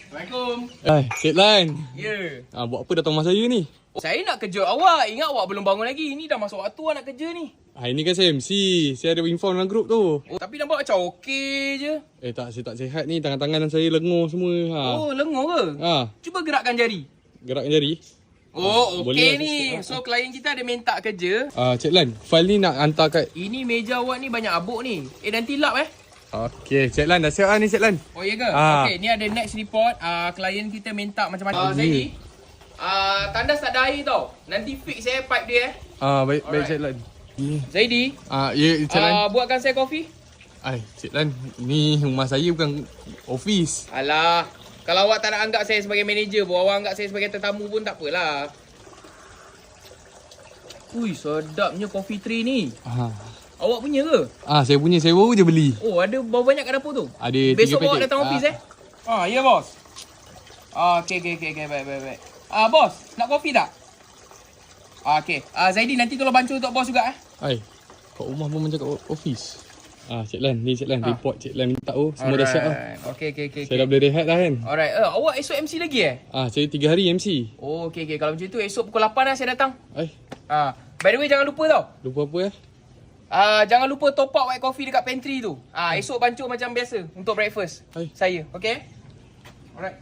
Assalamualaikum. Cik Lan. Ya. Buat apa datang rumah saya ni? Saya nak kejut awak. Ingat awak belum bangun lagi. Ini dah masuk waktu awak nak kerja ni. Ini kan saya MC. Saya ada inform dalam grup tu. Oh, tapi nampak macam okey je. Tak, saya tak sihat ni. Tangan-tangan saya lengur semua. Oh, lengur ke? Cuba gerakkan jari. Gerakkan jari? Oh, okey Boleh ni. So, klien kita ada minta kerja. Cik Lan, file ni nak hantar kat... Ini meja awak ni banyak abuk ni. Nanti lap Okey, Cik Lan dah siap ni Cik Lan. Oh, ya ke? Okey, ni ada next report. Klien kita minta macam-macam. Zaidi, tandas tak ada air tau. Nanti fix pipe dia Baik Alright. Cik Lan. Zaidi, Ya Cik Lan. buatkan saya kopi. Cik Lan, ni rumah saya bukan office. Alah, kalau awak tak nak anggap saya sebagai manager pun, awak anggap saya sebagai tetamu pun tak apalah. Ui, sedapnya coffee tree ni. Awak punya ke? Saya punya, saya baru je beli. Oh, ada berapa banyak kat dapur tu? Ada 3 Besok paket. bawa datang office ya bos. Okey, baik. Bos, nak kopi tak? Okey. Zaidi, nanti tolong bantu untuk bos juga Kat rumah pun macam kat office. Cik Lan, ni Cik Lan, report Cik Lan minta semua dah siap lah. Okey. Saya dah boleh rehat dah kan. Alright, awak esok MC lagi Saya 3 hari MC. Oh, okey. Kalau macam tu esok pukul 8 saya datang. By the way, jangan lupa tau. Lupa apa Jangan lupa top up white coffee dekat pantry tu. Esok bancuh macam biasa untuk breakfast. Saya, okey? Alright.